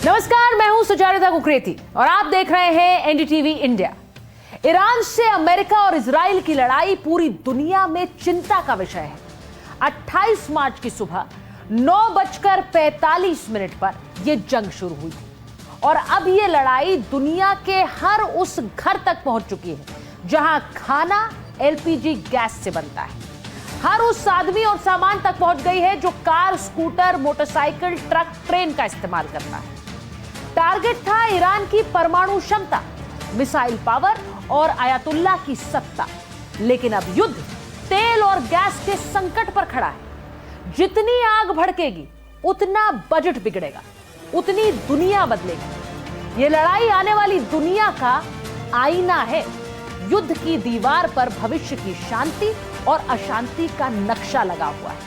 नमस्कार, मैं हूं सुचारिता कुकरेती और आप देख रहे हैं एनडीटीवी इंडिया। ईरान से अमेरिका और इजराइल की लड़ाई पूरी दुनिया में चिंता का विषय है। 28 मार्च की सुबह 9:45 पर यह जंग शुरू हुई और अब यह लड़ाई दुनिया के हर उस घर तक पहुंच चुकी है जहां खाना एलपीजी गैस से बनता है। हर उस आदमी और सामान तक पहुंच गई है जो car, scooter, motorcycle, truck, train का इस्तेमाल करता है। टारगेट था ईरान की परमाणु क्षमता, मिसाइल पावर और आयतुल्लाह की सत्ता। लेकिन अब युद्ध तेल और गैस के संकट पर खड़ा है। जितनी आग भड़केगी उतना बजट बिगड़ेगा, उतनी दुनिया बदलेगी। यह लड़ाई आने वाली दुनिया का आईना है। युद्ध की दीवार पर भविष्य की शांति और अशांति का नक्शा लगा हुआ है।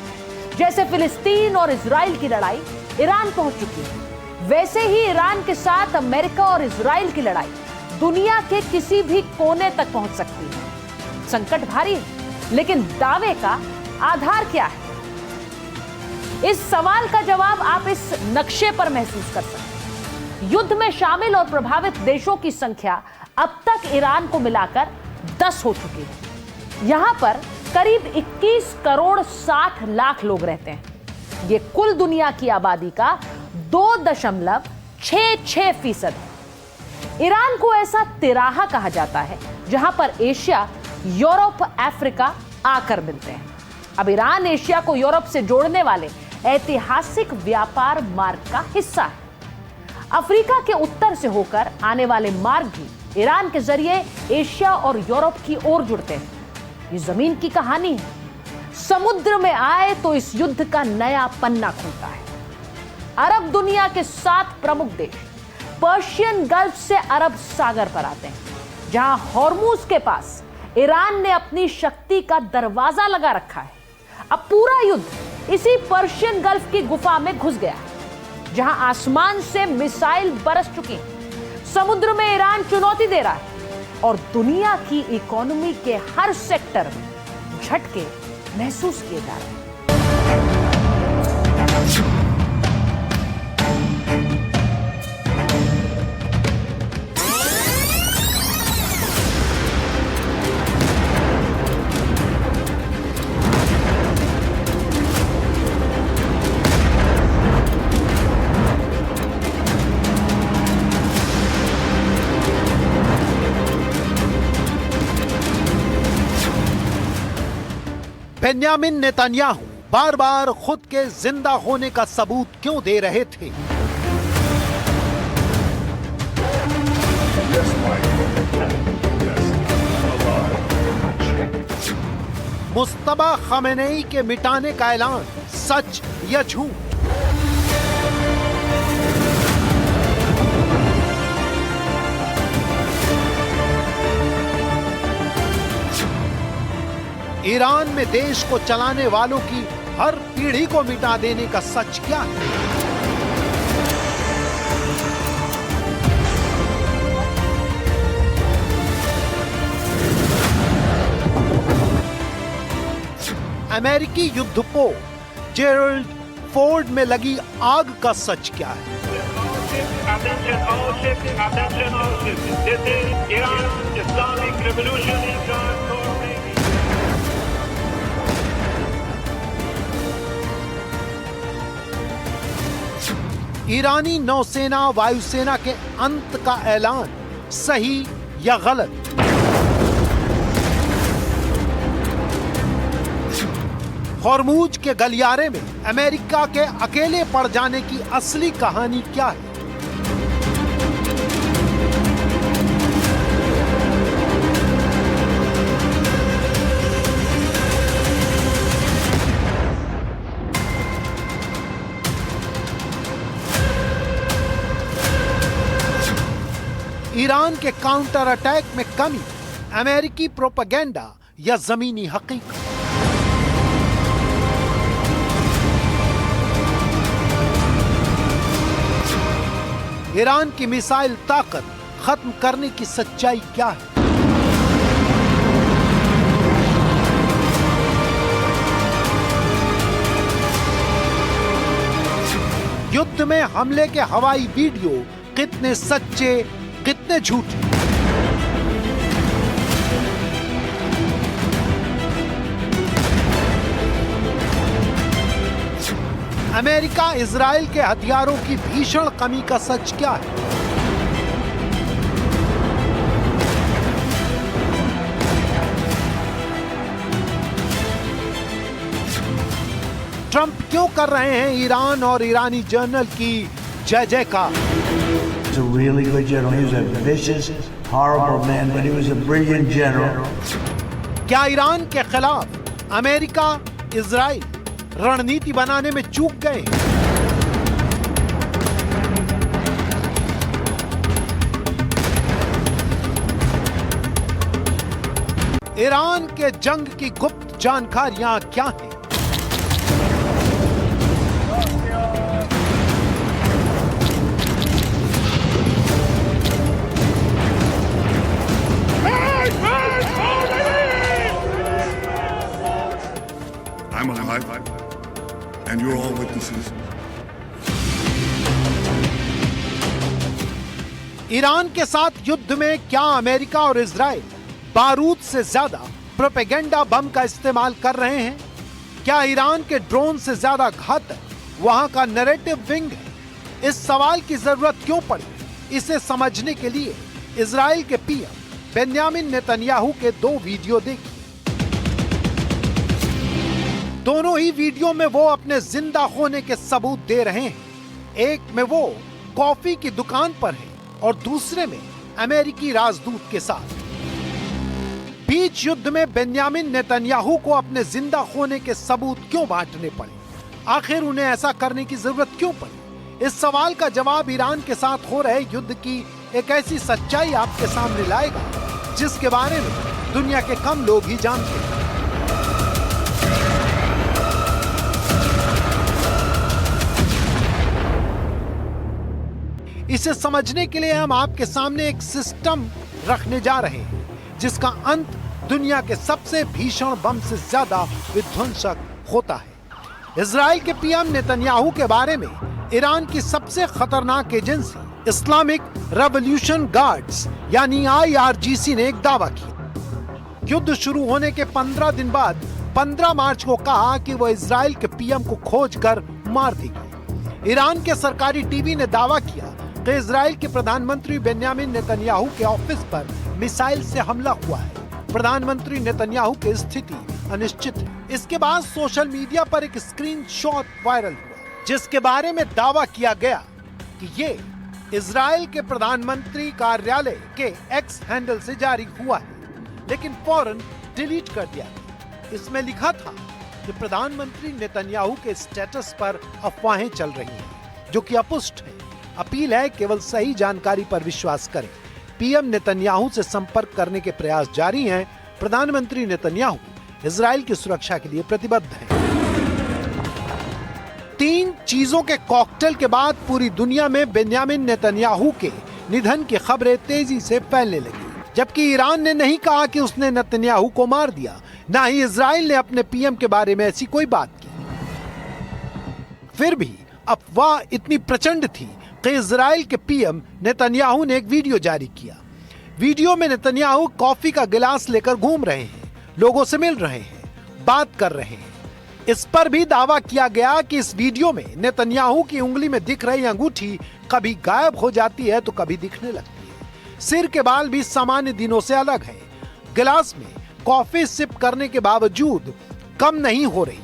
जैसे फिलिस्तीन और इजराइल की लड़ाई ईरान पहुंच चुकी है, वैसे ही ईरान के साथ अमेरिका और इजराइल की लड़ाई दुनिया के किसी भी कोने तक पहुंच सकती है। संकट भारी है, लेकिन दावे का आधार क्या है? इस सवाल का जवाब आप इस नक्शे पर महसूस कर सकते हैं। युद्ध में शामिल और प्रभावित देशों की संख्या अब तक ईरान को मिलाकर 10 हो चुकी है। यहां पर करीब 21 करोड़ 60 लाख लोग रहते हैं। ये कुल दुनिया की आबादी का 2.66% है। ईरान को ऐसा तिराहा कहा जाता है जहां पर एशिया, यूरोप, अफ्रीका आकर मिलते हैं। अब ईरान एशिया को यूरोप से जोड़ने वाले ऐतिहासिक व्यापार मार्ग का हिस्सा है। अफ्रीका के उत्तर से होकर आने वाले मार्ग भी ईरान के जरिए एशिया और यूरोप की ओर जुड़ते हैं। ये जमीन की कहानी है। समुद्र में आए तो इस युद्ध का नया पन्ना खुलता है। अरब दुनिया के 7 प्रमुख देश पर्शियन गल्फ से अरब सागर पर आते हैं, जहां हॉर्मूज के पास ईरान ने अपनी शक्ति का दरवाजा लगा रखा है। अब पूरा युद्ध इसी पर्शियन गल्फ की गुफा में घुस गया है, जहां आसमान से मिसाइल बरस चुकी हैं। समुद्र में ईरान चुनौती दे रहा है और दुनिया की इकोनॉमी के हर सेक्टर में झटके महसूस किए जा रहे हैं। बेन्यामिन नेतन्याहू बार बार खुद के जिंदा होने का सबूत क्यों दे रहे थे? मुस्तफा खमेनेई के मिटाने का ऐलान सच या झूठ? ईरान में देश को चलाने वालों की हर पीढ़ी को मिटा देने का सच क्या है? अमेरिकी युद्धपोत जेरल्ड फोर्ड में लगी आग का सच क्या है? Attention all ships, attention all ships. This is Iran Islamic Revolutionary Guard Corps Navy. ईरानी नौसेना वायुसेना के अंत का ऐलान सही या गलत? हॉर्मूज के गलियारे में अमेरिका के अकेले पड़ जाने की असली कहानी क्या है? ईरान के काउंटर अटैक में कमी, अमेरिकी प्रोपेगेंडा या जमीनी हकीकत? ईरान की मिसाइल ताकत खत्म करने की सच्चाई क्या है? युद्ध में हमले के हवाई वीडियो कितने सच्चे, कितने झूठे। अमेरिका इजराइल के हथियारों की भीषण कमी का सच क्या है? ट्रंप क्यों कर रहे हैं ईरान और ईरानी जनरल की जय जयकार? He was a really good general. He was a vicious, horrible man, but he was a brilliant general. क्या ईरान के खिलाफ अमेरिका, इजराइल रणनीति बनाने में चूक गए? ईरान के जंग की गुप्त जानकारियां क्या हैं? I'm alive, and you're all witnesses. Iran के साथ युद्ध में क्या अमेरिका और इजराइल बारूद से ज्यादा प्रोपेगेंडा बम का इस्तेमाल कर रहे हैं? क्या ईरान के ड्रोन से ज्यादा घातक वहां का नैरेटिव विंग है? इस सवाल की जरूरत क्यों पड़ी? इसे समझने के लिए इजराइल के पीएम बेन्यामिन नेतन्याहू के 2 वीडियो देखिए। दोनों ही वीडियो में वो अपने जिंदा होने के सबूत दे रहे हैं। एक में वो कॉफी की दुकान पर है और दूसरे में अमेरिकी राजदूत के साथ। बीच युद्ध में बेन्यामिन नेतन्याहू को अपने जिंदा होने के सबूत क्यों बांटने पड़े? आखिर उन्हें ऐसा करने की जरूरत क्यों पड़ी? इस सवाल का जवाब ईरान के साथ हो रहे युद्ध की एक ऐसी सच्चाई आपके सामने लाएगा जिसके बारे में दुनिया के कम लोग ही जानते हैं। इसे समझने के लिए हम आपके सामने एक सिस्टम रखने जा रहे हैं जिसका अंत दुनिया के सबसे भीषण बम से ज्यादा विध्वंसक होता है। इजराइल के पीएम नेतन्याहू के बारे में ईरान की सबसे खतरनाक एजेंसी इस्लामिक रेवोल्यूशन गार्ड्स यानी IRGC ने एक दावा किया। युद्ध शुरू होने के 15 दिन बाद 15 मार्च को कहा कि वह इजराइल के पीएम को खोजकर मार देगी। ईरान के सरकारी टीवी ने दावा किया कि इजराइल के प्रधानमंत्री बेन्यामिन नेतन्याहू के ऑफिस पर मिसाइल से हमला हुआ है। प्रधानमंत्री नेतन्याहू की स्थिति अनिश्चित है। इसके बाद सोशल मीडिया पर एक स्क्रीनशॉट वायरल हुआ जिसके बारे में दावा किया गया कि ये इजराइल के प्रधानमंत्री कार्यालय के एक्स हैंडल से जारी हुआ है, लेकिन फौरन डिलीट कर दिया गया। इसमें लिखा था कि प्रधानमंत्री नेतन्याहू के स्टेटस पर अफवाहें चल रही हैं जो कि अपुष्ट है। अपील है केवल सही जानकारी पर विश्वास करें। पीएम नेतन्याहू से संपर्क करने के प्रयास जारी हैं। प्रधानमंत्री नेतन्याहू इजराइल की सुरक्षा के लिए प्रतिबद्ध हैं। 3 चीजों के कॉकटेल के बाद पूरी दुनिया में बेन्यामिन नेतन्याहू के निधन की खबरें तेजी से फैलने लगी। जबकि ईरान ने नहीं कहा कि उसने नेतन्याहू को मार दिया, ना ही इजराइल ने अपने पीएम के बारे में ऐसी कोई बात की। फिर भी अफवाह इतनी प्रचंड थी कि इजराइल के पीएम नेतन्याहू ने एक वीडियो जारी किया। वीडियो में नेतन्याहू कॉफी का गिलास लेकर घूम रहे हैं, लोगों से मिल रहे हैं, बात कर रहे हैं। इस पर भी दावा किया गया कि इस वीडियो में नेतन्याहू की उंगली में दिख रही अंगूठी कभी गायब हो जाती है तो कभी दिखने लगती है। सिर के बाल भी सामान्य दिनों से अलग है। गिलास में कॉफी सिप करने के बावजूद कम नहीं हो रही।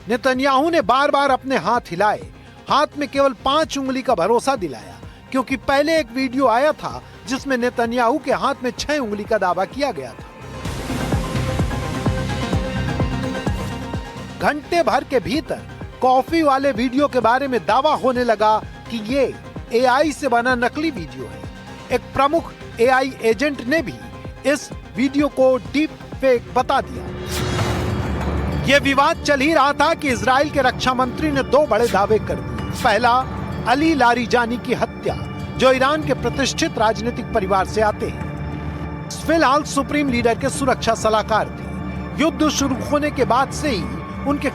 नेतन्याहू ने बार बार अपने हाथ हिलाए, हाथ में केवल 5 उंगली का भरोसा दिलाया, क्योंकि पहले एक वीडियो आया था जिसमें नेतन्याहू के हाथ में 6 उंगली का दावा किया गया था। घंटे भर के भीतर कॉफी वाले वीडियो के बारे में दावा होने लगा कि ये AI से बना नकली वीडियो है। एक प्रमुख AI एजेंट ने भी इस वीडियो को डीप फेक बता दिया। यह विवाद चल ही रहा था कि इजराइल के रक्षा मंत्री ने 2 बड़े दावे कर दिए। पहला, अली लारिजानी की हत्या, जो ईरान के प्रतिष्ठित राजनीतिक परिवार से आते हैं। फिलहाल सुप्रीम लीडर के सुरक्षा सलाहकार थे। युद्ध शुरू होने के बाद से ही उनके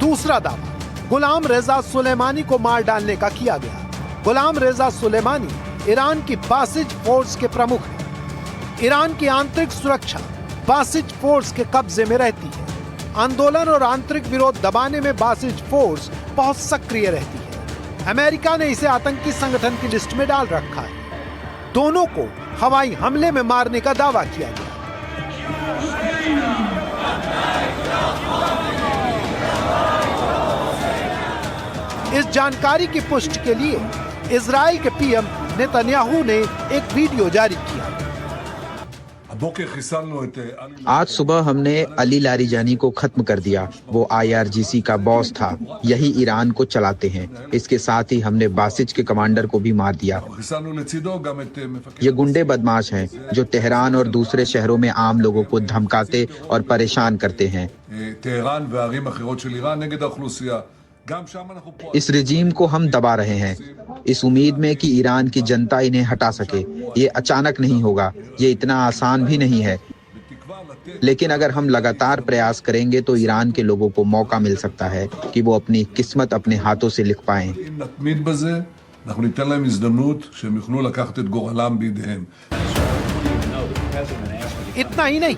दूसरा दावा गुलाम रेजा सुलेमानी को मार डालने का किया गया। गुलाम रेजा सुलेमानी ईरान की बासिज फोर्स के प्रमुख हैं। ईरान की आंतरिक सुरक्षा बासिज फोर्स के कब्जे में रहती है। आंदोलन और आंतरिक विरोध दबाने में बासिज फोर्स बहुत सक्रिय रहती है। अमेरिका ने इसे आतंकी संगठन की लिस्ट में डाल रखा है। दोनों को हवाई हमले में मारने का दावा किया गया। इस जानकारी की पुष्टि के लिए इजराइल के पीएम नेतन्याहू ने एक वीडियो जारी किया। आज सुबह हमने अली लारिजानी को खत्म कर दिया। वो IRGC का बॉस था, यही ईरान को चलाते हैं। इसके साथ ही हमने बासिज के कमांडर को भी मार दिया। ये गुंडे बदमाश हैं जो तेहरान और दूसरे शहरों में आम लोगों को धमकाते और परेशान करते हैं। इस रिजीम को हम दबा रहे हैं, इस उम्मीद में कि ईरान की जनता इन्हें हटा सके। ये अचानक नहीं होगा, ये इतना आसान भी नहीं है, लेकिन अगर हम लगातार प्रयास करेंगे तो ईरान के लोगों को मौका मिल सकता है कि वो अपनी किस्मत अपने हाथों से लिख पाएं। इतना ही नहीं,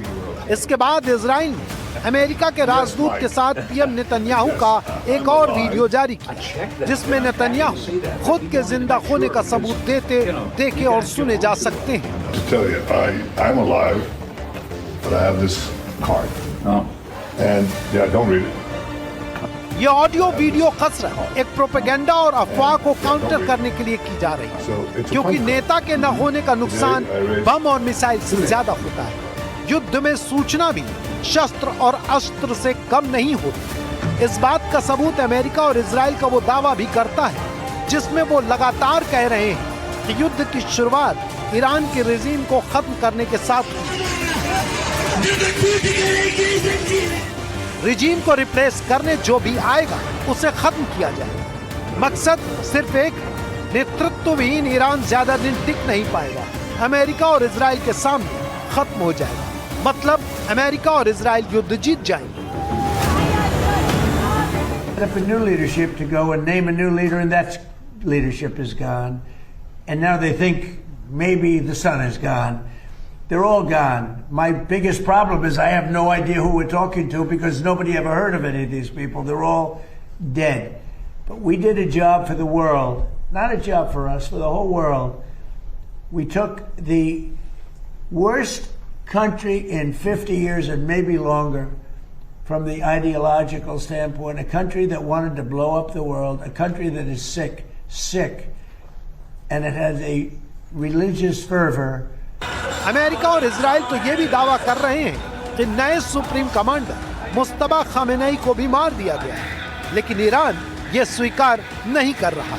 इसके बाद इजराइल ने अमेरिका के राजदूत के साथ पीएम नेतन्याहू का एक और वीडियो जारी किया, जिसमें नेतन्याहू खुद के जिंदा होने का सबूत देखे और सुने जा सकते हैं। ये ऑडियो वीडियो कसरत एक प्रोपेगेंडा और अफवाह को काउंटर करने के लिए की जा रही है, क्योंकि नेता के न होने का नुकसान बम और मिसाइल से ज्यादा होता है। युद्ध में सूचना भी शस्त्र और अस्त्र से कम नहीं होती। इस बात का सबूत अमेरिका और इजराइल का वो दावा भी करता है, जिसमें वो लगातार कह रहे हैं कि युद्ध की शुरुआत ईरान के रिजीम को खत्म करने के साथ हुई। रिजीम को रिप्लेस करने जो भी आएगा उसे खत्म किया जाएगा। मकसद सिर्फ एक, नेतृत्वहीन ईरान ज्यादा दिन टिक नहीं पाएगा, अमेरिका और इजराइल के सामने खत्म हो जाएगा। मतलब अमेरिका और इजराइल युद्ध जीत जाएंगे। A new leadership to go and name a new leader, and that leadership is gone. And now they think maybe the sun is gone. They're all gone. My biggest problem is I have no idea who we're talking to because nobody ever heard of any of these people. They're all dead. But we did a job for the world, not a job for us, for the whole world. We took the worst country in 50 years and maybe longer from the ideological standpoint, a country that wanted to blow up the world, a country that is sick, and it has a religious fervor. America और Israel तो ये भी दावा कर रहे हैं कि नए सुप्रीम कमांडर मुस्तबा खामेनेई को भी मार दिया गया है, लेकिन ईरान ये स्वीकार नहीं कर रहा।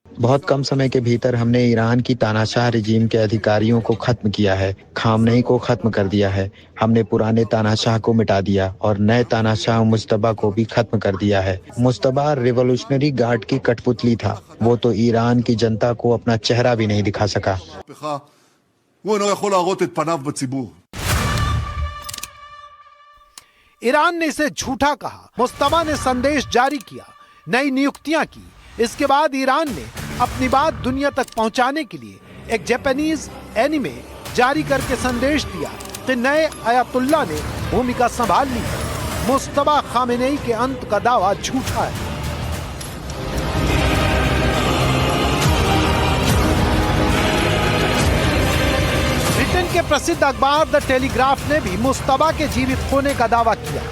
बहुत कम समय के भीतर हमने ईरान की तानाशाह रिजीम के अधिकारियों को खत्म किया है, खामनेई को खत्म कर दिया है। हमने पुराने तानाशाह को मिटा दिया और नए तानाशाह मुस्तबा को भी खत्म कर दिया है। मुस्तबा रिवॉल्यूशनरी गार्ड की कठपुतली था, वो तो ईरान की जनता को अपना चेहरा भी नहीं दिखा सका। ईरान ने इसे झूठा कहा, मुस्तबा ने संदेश जारी किया, नई नियुक्तियां की। इसके बाद ईरान ने अपनी बात दुनिया तक पहुंचाने के लिए एक जापानीज एनिमे जारी करके संदेश दिया कि नए अयातुल्ला ने भूमिका संभाल ली है। मुस्तबा खामेनेई के अंत का दावा झूठा है। ब्रिटेन के प्रसिद्ध अखबार द टेलीग्राफ ने भी मुस्तबा के जीवित होने का दावा किया।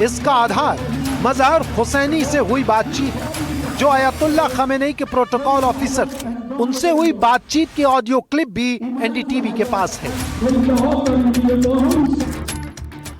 इसका आधार मजहर हुसैनी से हुई बातचीत है, जो अयातुल्ला खामेनेई के प्रोटोकॉल ऑफिसर थे। उनसे हुई बातचीत की ऑडियो क्लिप भी एनडीटीवी के पास है।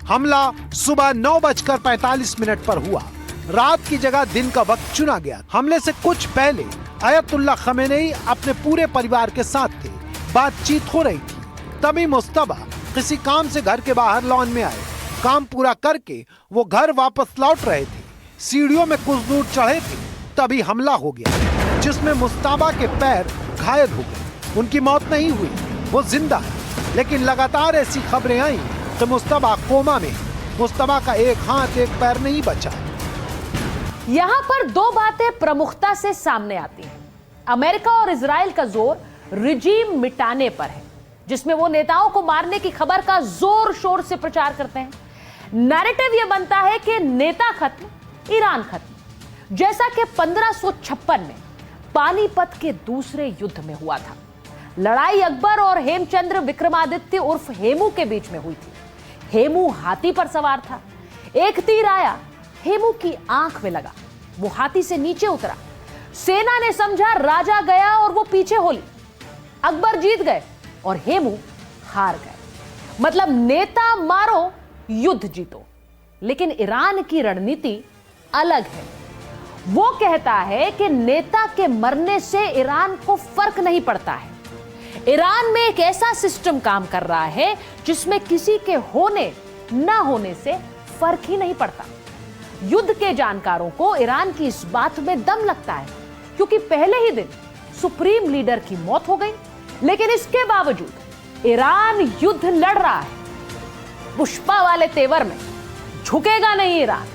हमला सुबह 9:45 पर हुआ। रात की जगह दिन का वक्त चुना गया। हमले से कुछ पहले अयातुल्ला खामेनेई अपने पूरे परिवार के साथ थे। बातचीत हो रही थी, तभी मुस्तबा किसी काम से घर के बाहर लॉन में आए। काम पूरा करके वो घर वापस लौट रहे थे। सीढ़ियों में कुछ दूर चढ़े थे, तभी हमला हो गया जिसमें मुश्तबा के पैर घायल हो गए। उनकी मौत नहीं हुई, वो जिंदा है, लेकिन लगातार ऐसी खबरें आई कि मुश्तबा कोमा में, मुश्तबा का एक हाथ एक पैर नहीं बचा। यहां पर दो बातें प्रमुखता से सामने आती हैं। अमेरिका और इजराइल का जोर रिजीम मिटाने पर है, जिसमें वो नेताओं को मारने की खबर का जोर शोर से प्रचार करते हैं। नैरेटिव यह बनता है कि नेता खत्म, ईरान खत्म, जैसा कि 1556 में पानीपत के दूसरे युद्ध में हुआ था। लड़ाई अकबर और हेमचंद्र विक्रमादित्य उर्फ हेमू के बीच में हुई थी। हेमू हाथी पर सवार था। एक तीर आया, हेमू की आंख में लगा। वो हाथी से नीचे उतरा। सेना ने समझा राजा गया और वो पीछे हो ली। अकबर जीत गए और हेमू हार गए। मतलब नेता मारो, युद्ध जीतो। लेकिन ईरान की रणनीति अलग है। वो कहता है कि नेता के मरने से ईरान को फर्क नहीं पड़ता है। ईरान में एक ऐसा सिस्टम काम कर रहा है जिसमें किसी के होने ना होने से फर्क ही नहीं पड़ता। युद्ध के जानकारों को ईरान की इस बात में दम लगता है, क्योंकि पहले ही दिन सुप्रीम लीडर की मौत हो गई। लेकिन इसके बावजूद ईरान युद्ध लड़ रहा है। पुष्पा वाले तेवर में झुकेगा नहीं Iran.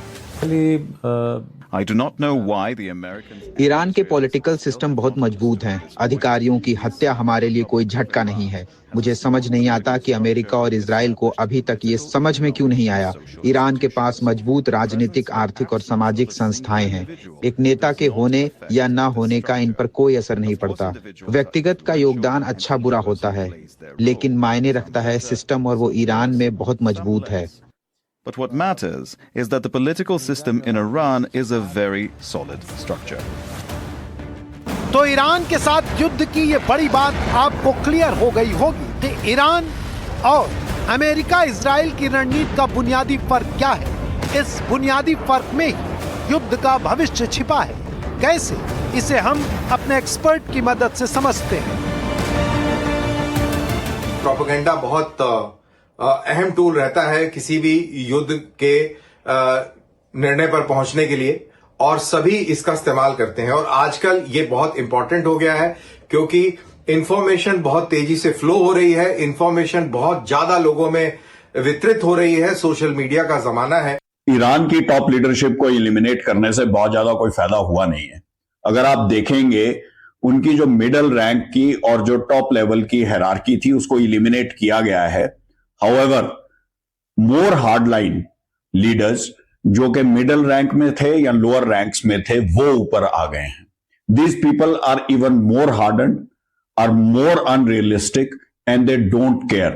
I do not know why the Americans... Iran के पॉलिटिकल सिस्टम बहुत मजबूत हैं। अधिकारियों की हत्या हमारे लिए कोई झटका नहीं है। मुझे समझ नहीं आता कि अमेरिका और इजराइल को अभी तक ये समझ में क्यों नहीं आया। ईरान के पास मजबूत राजनीतिक, आर्थिक और सामाजिक संस्थाएं हैं। एक नेता के होने या ना होने का इन पर कोई असर नहीं पड़ता। व्यक्तिगत का योगदान अच्छा बुरा होता है, लेकिन मायने रखता है सिस्टम, और वो ईरान में बहुत मजबूत है। But what matters is that the political system in Iran is a very solid structure. तो ईरान के साथ युद्ध की ये बड़ी बात आपको क्लियर हो गई होगी कि ईरान और अमेरिका इजराइल की रणनीति का बुनियादी फर्क क्या है। इस बुनियादी फर्क में ही युद्ध का भविष्य छिपा है। कैसे, इसे हम अपने एक्सपर्ट की मदद से समझते हैं। प्रोपेगेंडा बहुत अहम टूल रहता है किसी भी युद्ध के निर्णय पर पहुंचने के लिए, और सभी इसका इस्तेमाल करते हैं। और आजकल ये बहुत इंपॉर्टेंट हो गया है क्योंकि इंफॉर्मेशन बहुत तेजी से फ्लो हो रही है, इंफॉर्मेशन बहुत ज्यादा लोगों में वितरित हो रही है। सोशल मीडिया का जमाना है। ईरान की टॉप लीडरशिप को एलिमिनेट करने से बहुत ज्यादा कोई फायदा हुआ नहीं है। अगर आप देखेंगे, उनकी जो मिडिल रैंक की और जो टॉप लेवल की हायरार्की थी उसको एलिमिनेट किया गया है। However, more hardline leaders जो कि मिडिल रैंक में थे या लोअर रैंक्स में थे, वो ऊपर आ गए हैं। These people are even more hardened, are more unrealistic and they don't care.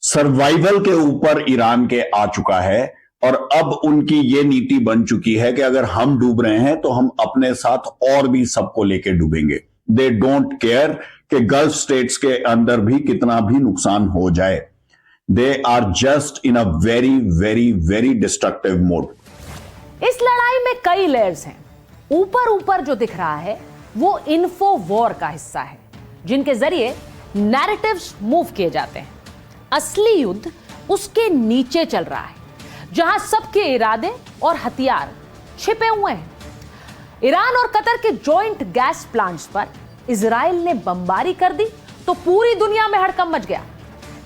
Survival के ऊपर ईरान के आ चुका है और अब उनकी ये नीति बन चुकी है कि अगर हम डूब रहे हैं तो हम अपने साथ और भी सबको लेके डूबेंगे। They don't care कि गल्फ स्टेट्स के अंदर भी कितना भी नुकसान हो जाए। They are just in a very, very, very destructive mode. इस लड़ाई में कई लेयर्स हैं। ऊपर जो दिख रहा है वो इन्फो वॉर का हिस्सा है, जिनके जरिए नैरेटिव्स मूव किए जाते हैं। असली युद्ध उसके नीचे चल रहा है, जहां सबके इरादे और हथियार छिपे हुए हैं। ईरान और कतर के जॉइंट गैस प्लांट्स पर इजराइल ने बमबारी कर दी तो पूरी दुनिया में हड़कंप मच गया।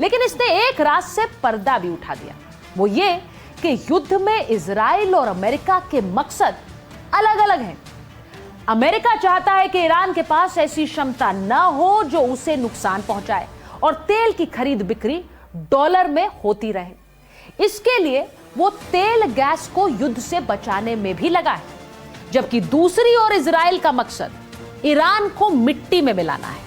लेकिन इसने एक रात से पर्दा भी उठा दिया, वो ये कि युद्ध में इजराइल और अमेरिका के मकसद अलग अलग हैं। अमेरिका चाहता है कि ईरान के पास ऐसी क्षमता न हो जो उसे नुकसान पहुंचाए और तेल की खरीद बिक्री डॉलर में होती रहे। इसके लिए वो तेल गैस को युद्ध से बचाने में भी लगा है, जबकि दूसरी ओर इजराइल का मकसद ईरान को मिट्टी में मिलाना है।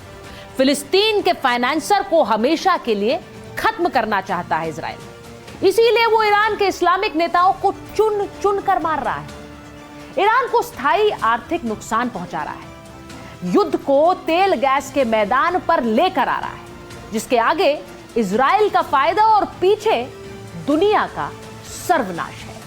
फिलिस्तीन के फाइनेंसर को हमेशा के लिए खत्म करना चाहता है इजराइल। इसीलिए वो ईरान के इस्लामिक नेताओं को चुन चुन कर मार रहा है। ईरान को स्थायी आर्थिक नुकसान पहुंचा रहा है। युद्ध को तेल गैस के मैदान पर लेकर आ रहा है, जिसके आगे इजराइल का फायदा और पीछे दुनिया का सर्वनाश है।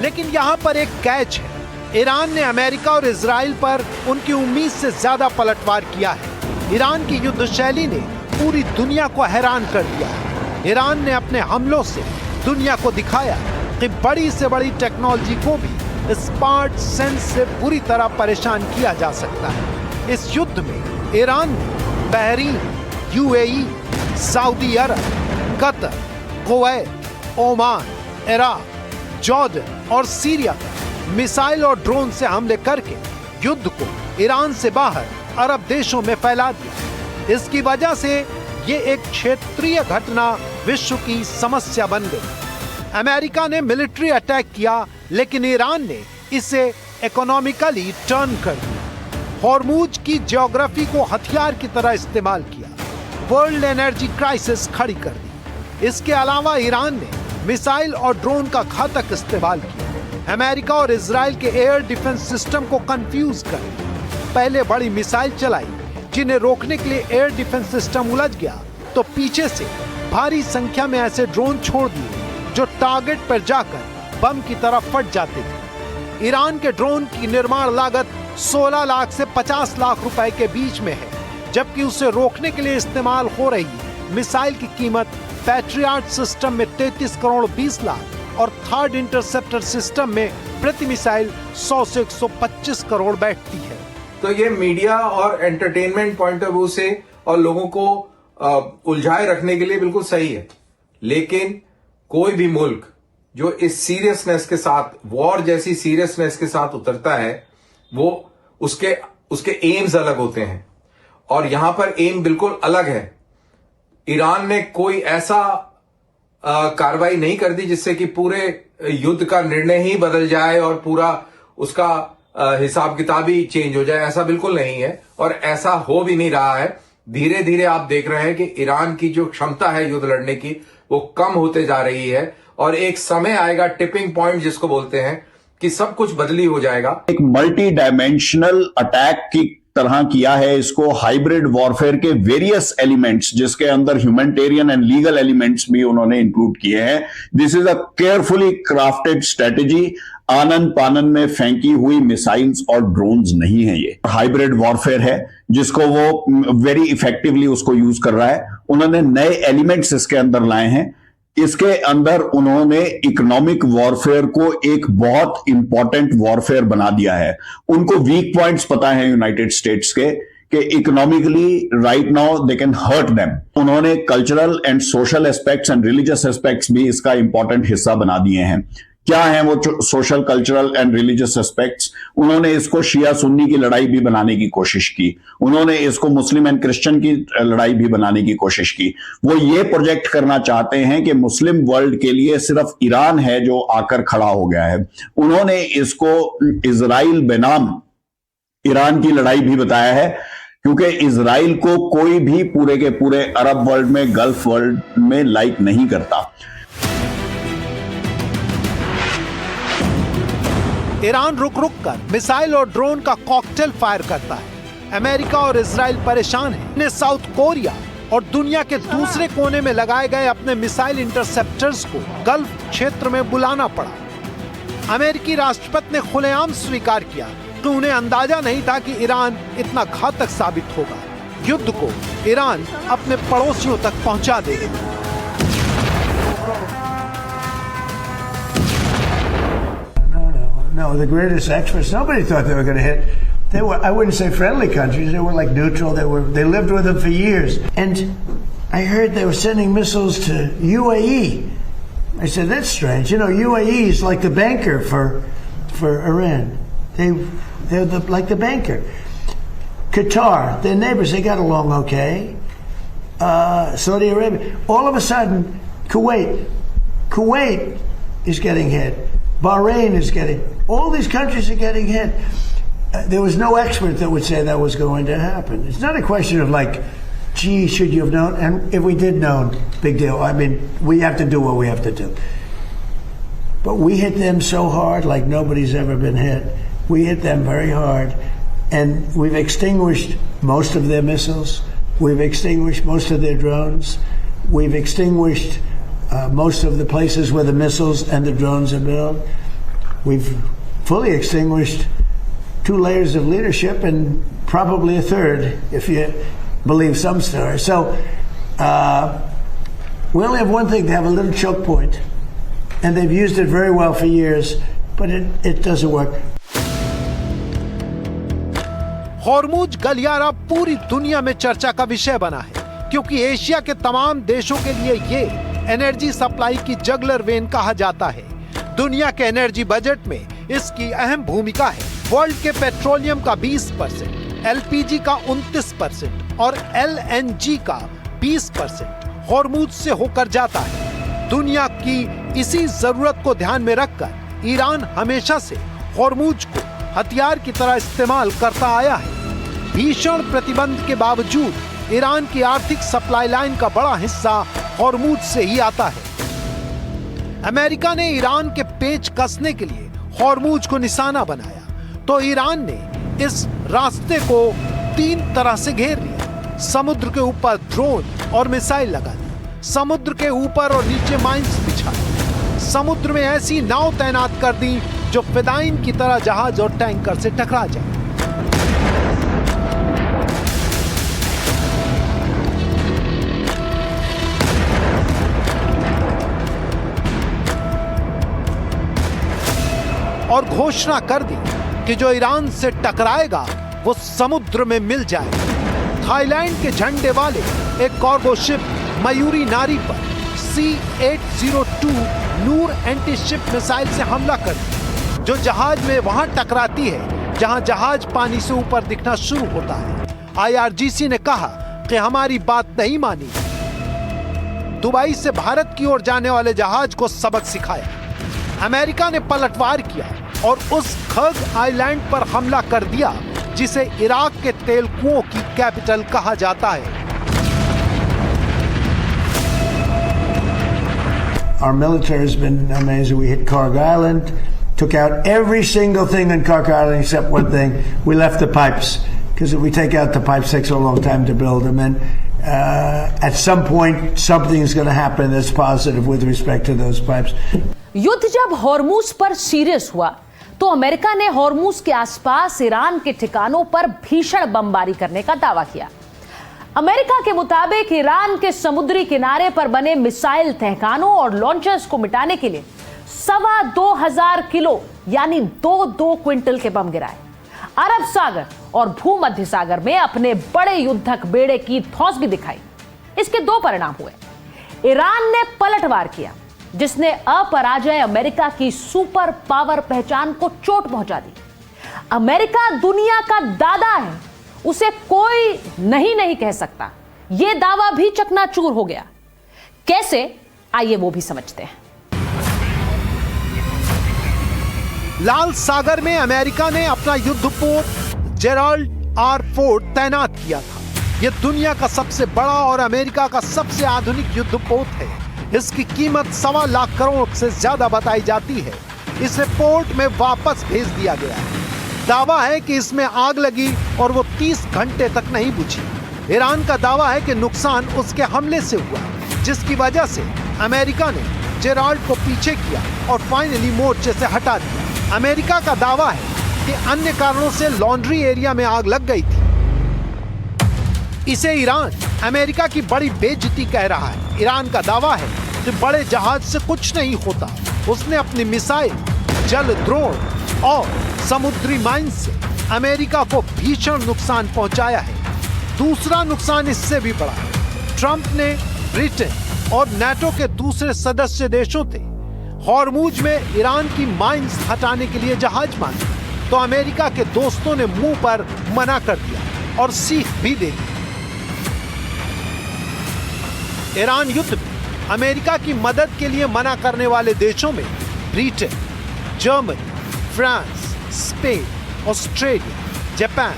लेकिन यहां पर एक कैच है। ईरान ने अमेरिका और इजराइल पर उनकी उम्मीद से ज्यादा पलटवार किया है। ईरान की युद्ध शैली ने पूरी दुनिया को हैरान कर दिया है। ईरान ने अपने हमलों से दुनिया को दिखाया कि बड़ी से बड़ी टेक्नोलॉजी को भी स्मार्ट सेंस से बुरी तरह परेशान किया जा सकता है। इस युद्ध में ईरान ने Bahrain, UAE, Saudi Arabia, Qatar, Kuwait, Oman, Iraq, Jordan और सीरिया पर मिसाइल और ड्रोन से हमले करके युद्ध को ईरान से बाहर अरब देशों में फैला दिया। इसकी वजह से ये एक क्षेत्रीय घटना विश्व की समस्या बन गई। अमेरिका ने मिलिट्री अटैक किया, लेकिन ईरान ने इसे इकोनॉमिकली टर्न कर दिया। हॉर्मुज की ज्योग्राफी को हथियार की तरह इस्तेमाल किया, वर्ल्ड एनर्जी क्राइसिस खड़ी कर दी। इसके अलावा ईरान ने मिसाइल और ड्रोन का घातक इस्तेमाल किया। अमेरिका और इजराइल के एयर डिफेंस सिस्टम को कंफ्यूज कर दिया। पहले बड़ी मिसाइल चलाई, जिन्हें रोकने के लिए एयर डिफेंस सिस्टम उलझ गया, तो पीछे से भारी संख्या में ऐसे ड्रोन छोड़ दिए जो टारगेट पर जाकर बम की तरह फट जाते थे। ईरान के ड्रोन की निर्माण लागत 16 लाख से 50 लाख रुपए के बीच में है, जबकि उसे रोकने के लिए इस्तेमाल हो रही मिसाइल की कीमत पैट्रियट सिस्टम में 33 करोड़ 20 लाख और थर्ड इंटरसेप्टर सिस्टम में प्रति मिसाइल 100 से 125 करोड़ बैठती है। तो ये मीडिया और एंटरटेनमेंट पॉइंट ऑफ व्यू से और लोगों को उलझाए रखने के लिए बिल्कुल सही है, लेकिन कोई भी मुल्क जो इस सीरियसनेस के साथ, वॉर जैसी सीरियसनेस के साथ उतरता है, वो उसके एम्स अलग होते हैं और यहां पर एम बिल्कुल अलग है। ईरान ने कोई ऐसा कार्रवाई नहीं कर दी जिससे कि पूरे युद्ध का निर्णय ही बदल जाए और पूरा उसका हिसाब किताब ही चेंज हो जाए, ऐसा बिल्कुल नहीं है और ऐसा हो भी नहीं रहा है। धीरे धीरे आप देख रहे हैं कि ईरान की जो क्षमता है युद्ध लड़ने की, वो कम होते जा रही है और एक समय आएगा, टिपिंग पॉइंट जिसको बोलते हैं, कि सब कुछ बदली हो जाएगा। एक मल्टी डायमेंशनल अटैक की तरह किया है इसको, हाइब्रिड वॉरफेयर के वेरियस एलिमेंट्स, जिसके अंदर ह्यूमैनिटेरियन एंड लीगल एलिमेंट्स भी उन्होंने इंक्लूड किए हैं। This is a carefully crafted strategy. आनन पानन में फेंकी हुई मिसाइल्स और ड्रोन्स नहीं है, ये हाइब्रिड वॉरफेयर है जिसको वो वेरी इफेक्टिवली उसको यूज कर रहा है। उन्होंने नए एलिमेंट्स इसके अंदर लाए हैं। इसके अंदर उन्होंने इकोनॉमिक वॉरफेयर को एक बहुत इंपॉर्टेंट वॉरफेयर बना दिया है। उनको वीक पॉइंट्स पता है यूनाइटेड स्टेट्स के कि economically right now they can hurt them. उन्होंने cultural and social aspects and religious aspects भी इसका इंपॉर्टेंट हिस्सा बना दिए हैं। क्या है वो social, cultural and religious aspects? उन्होंने इसको शिया सुन्नी की लड़ाई भी बनाने की कोशिश की, उन्होंने इसको मुस्लिम एंड क्रिश्चियन की लड़ाई भी बनाने की कोशिश की। वो ये प्रोजेक्ट करना चाहते हैं कि मुस्लिम वर्ल्ड के लिए सिर्फ ईरान है जो आकर खड़ा हो गया है। उन्होंने इसको इजराइल बनाम ईरान की लड़ाई भी बताया है, क्योंकि इजराइल को कोई भी पूरे के पूरे अरब वर्ल्ड में, गल्फ वर्ल्ड में लाइक नहीं करता। ईरान रुक रुक कर मिसाइल और ड्रोन का कॉकटेल फायर करता है। अमेरिका और इजराइल परेशान है। ने साउथ कोरिया और दुनिया के दूसरे कोने में लगाए गए अपने मिसाइल इंटरसेप्टर्स को गल्फ क्षेत्र में बुलाना पड़ा। अमेरिकी राष्ट्रपति ने खुलेआम स्वीकार किया कि उन्हें अंदाजा नहीं था कि ईरान इतना घातक साबित होगा। युद्ध को ईरान अपने पड़ोसियों तक पहुंचा देगा। No, the greatest experts, nobody thought they were going to hit. They were, I wouldn't say friendly countries, they were like neutral, they lived with them for years. And I heard they were sending missiles to UAE. I said, that's strange. You know, UAE is like the banker for Iran. They're like the banker. Qatar, their neighbors, they got along okay. Saudi Arabia. All of a sudden, Kuwait is getting hit. Bahrain is getting, all these countries are getting hit. There was no expert that would say that was going to happen. It's not a question of like, gee, should you have known? And if we did know, big deal. I mean, we have to do what we have to do. But we hit them so hard like nobody's ever been hit. We hit them very hard. And we've extinguished most of their missiles. We've extinguished most of their drones. We've extinguished most of the places where the missiles and the drones are built. We've fully extinguished 2 layers of leadership and probably a third, if you believe some stories. So we only have one thing. They have a little choke point, and they've used it very well for years. but it doesn't work. Hormuz गलियारा पूरी दुनिया में चर्चा का विषय बना है क्योंकि एशिया के तमाम देशों के लिए ये एनर्जी सप्लाई की जगलर वेन कहा जाता है। दुनिया के एनर्जी बजट में इसकी अहम भूमिका है। वर्ल्ड के पेट्रोलियम का 20%, एलपीजी का 29% और एलएनजी का 20% हॉर्मुज से होकर जाता है। दुनिया की इसी जरूरत को ध्यान में रखकर ईरान हमेशा से हॉर्मुज को हथियार की तरह इस्तेमाल करता आया है। भीषण प्रतिबंध के बावजूद ईरान की आर्थिक सप्लाई लाइन का बड़ा हिस्सा हॉर्मुज से ही आता है। अमेरिका ने ईरान के पेच कसने के लिए हॉर्मुज को निशाना बनाया तो ईरान ने इस रास्ते को 3 तरह से घेर लिया। समुद्र के ऊपर ड्रोन और मिसाइल लगा दी, समुद्र के ऊपर और नीचे माइंस बिछा दी, समुद्र में ऐसी नाव तैनात कर दी जो फिदाइन की तरह जहाज और टैंकर से टकरा जाए। और घोषणा कर दी कि जो ईरान से टकराएगा वो समुद्र में मिल जाएगा। थाईलैंड के झंडे वाले एक कार्गो शिप मयूरी नारी पर C-802 नूर एंटी शिप मिसाइल से हमला कर दिया जो जहाज में वहां टकराती है जहां जहाज पानी से ऊपर दिखना शुरू होता है। IRGC ने कहा कि हमारी बात नहीं मानी। दुबई से भारत की ओर जाने वाले जहाज को सबक सिखाया। अमेरिका ने पलटवार किया और उस खग आइलैंड पर हमला कर दिया जिसे इराक के तेल कुओं की कैपिटल कहा जाता है। Our military has been amazing. We hit Karg Island, took out every single thing in Karg Island except one thing. We left the pipes because if we take out the pipes, it takes a long time to build them. And at some point, something is going to happen that's positive with respect to those pipes. युद्ध जब Hormuz पर serious हुआ तो America ने Hormuz के आसपास Iran के ठिकानों पर भीषण बमबारी करने का दावा किया। अमेरिका के मुताबिक ईरान के समुद्री किनारे पर बने मिसाइल तहखानों और लॉन्चर्स को मिटाने के लिए 2,500 किलो यानी 2 क्विंटल के बम गिराए। अरब सागर और भूमध्य सागर में अपने बड़े युद्धक बेड़े की धौंस भी दिखाई। इसके 2 परिणाम हुए। ईरान ने पलटवार किया जिसने अपराजय अमेरिका की सुपर पावर पहचान को चोट पहुंचा दी। अमेरिका दुनिया का दादा है, उसे कोई नहीं कह सकता। यह दावा भी चकनाचूर हो गया। कैसे, आइए वो भी समझते हैं। लाल सागर में अमेरिका ने अपना युद्धपोत जेराल्ड आर फोर्ड तैनात किया था। यह दुनिया का सबसे बड़ा और अमेरिका का सबसे आधुनिक युद्धपोत है। इसकी कीमत 1.25 लाख करोड़ से ज्यादा बताई जाती है। इसे पोर्ट में वापस भेज दिया गया है। दावा है कि इसमें आग लगी और वो 30 घंटे तक नहीं बुझी। ईरान का दावा है कि नुकसान उसके हमले से हुआ, जिसकी वजह से अमेरिका ने जेराल्ड को पीछे किया और फाइनली मोर्चे से हटा दिया। अमेरिका का दावा है कि अन्य कारणों से लॉन्ड्री एरिया में आग लग गई थी। इसे ईरान अमेरिका की बड़ी बेइज्जती कह रहा है। ईरान का दावा है कि बड़े जहाज से कुछ नहीं होता। उसने अपनी मिसाइल, जल ड्रोन और समुद्री माइन से अमेरिका को भीषण नुकसान पहुंचाया है। दूसरा नुकसान इससे भी बड़ा है। ट्रंप ने ब्रिटेन और नाटो के दूसरे सदस्य देशों थे हॉर्मुज में ईरान की माइंस हटाने के लिए जहाज मांगे, तो अमेरिका के दोस्तों ने मुंह पर मना कर दिया और सीख भी दे दी। ईरान युद्ध में अमेरिका की मदद के लिए मना करने वाले देशों में Britain, Germany, France, Spain, Australia, Japan,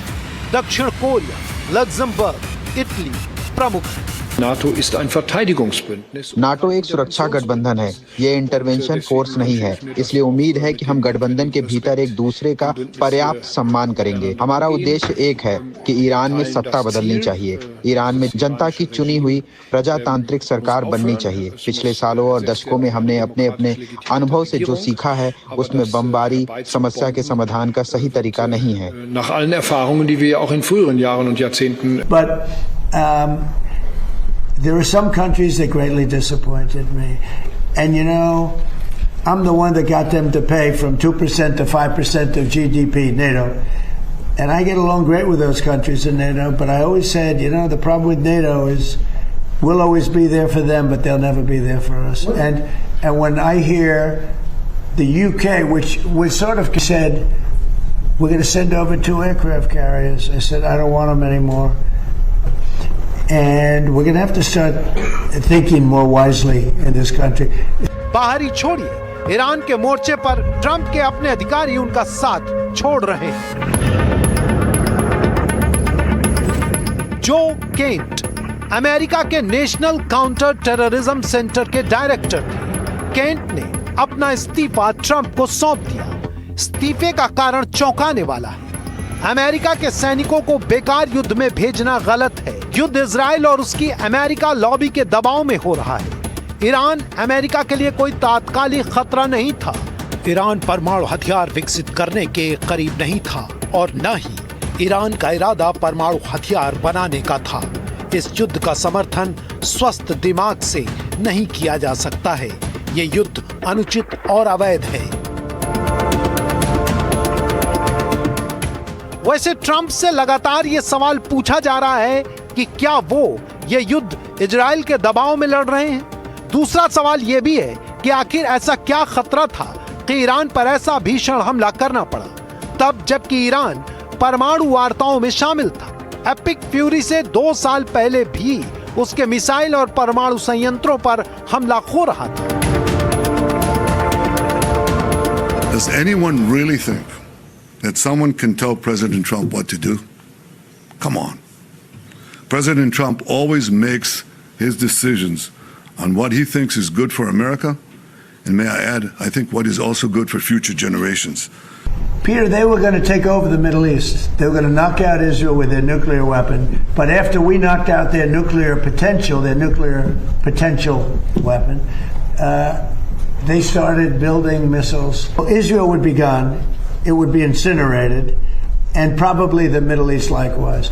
दक्षिण कोरिया, लग्जमबर्ग, इटली प्रमुख हैं। NATO ist ein Verteidigungsbündnis. NATO एक सुरक्षा गठबंधन है, ये इंटरवेंशन फोर्स नहीं है। इसलिए उम्मीद है कि हम गठबंधन के भीतर एक दूसरे का पर्याप्त सम्मान करेंगे। हमारा उद्देश्य एक है कि ईरान में सत्ता बदलनी चाहिए। ईरान में जनता की चुनी हुई प्रजातांत्रिक सरकार बननी चाहिए। पिछले सालों और दशकों में हमने अपने अनुभव से जो सीखा है उसमें बमबारी समस्या के समाधान का सही तरीका नहीं है। Nach allen Erfahrungen, die wir auch in früheren Jahren und Jahrzehnten. But there are some countries that greatly disappointed me. And you know, I'm the one that got them to pay from 2% to 5% of GDP, NATO. And I get along great with those countries in NATO, but I always said, the problem with NATO is we'll always be there for them, but they'll never be there for us. And when I hear the UK, which was sort of said, we're going to send over 2 aircraft carriers. I said, I don't want them anymore. And we're going to have to start thinking more wisely in this country. बाहरी छोड़िए, Iran के मोर्चे पर Trump के अपने अधिकारी उनका साथ छोड़ रहे हैं। जो केंट अमेरिका के नेशनल काउंटर टेररिज्म सेंटर के डायरेक्टर थे। केंट ने अपना इस्तीफा ट्रंप को सौंप दिया। इस्तीफे का कारण चौंकाने वाला है। अमेरिका के सैनिकों को बेकार युद्ध में भेजना गलत है। युद्ध इजराइल और उसकी अमेरिका लॉबी के दबाव में हो रहा है। ईरान अमेरिका के लिए कोई तात्कालिक खतरा नहीं था। ईरान परमाणु हथियार विकसित करने के करीब नहीं था और न ही ईरान का इरादा परमाणु हथियार बनाने का था। इस युद्ध का समर्थन स्वस्थ दिमाग से नहीं किया जा सकता है। ये युद्ध अनुचित और अवैध है। वैसे ट्रंप से लगातार ये सवाल पूछा जा रहा है कि क्या वो ये युद्ध इजराइल के दबाव में लड़ रहे हैं। दूसरा सवाल ये भी है कि आखिर ऐसा क्या खतरा था कि ईरान पर ऐसा भीषण हमला करना पड़ा, तब जबकि ईरान परमाणु वार्ताओं में शामिल था। एपिक फ्यूरी से 2 साल पहले भी उसके मिसाइल और परमाणु संयंत्रों पर हमला हो रहा था। Does anyone really think that someone can tell President Trump what to do? Come on. President Trump always makes his decisions on what he thinks is good for America, and may I add, I think what is also good for future generations. Peter, they were going to take over the Middle East. They were going to knock out Israel with their nuclear weapon. But after we knocked out their nuclear potential weapon, they started building missiles. Israel would be gone. It would be incinerated, and probably the Middle East likewise.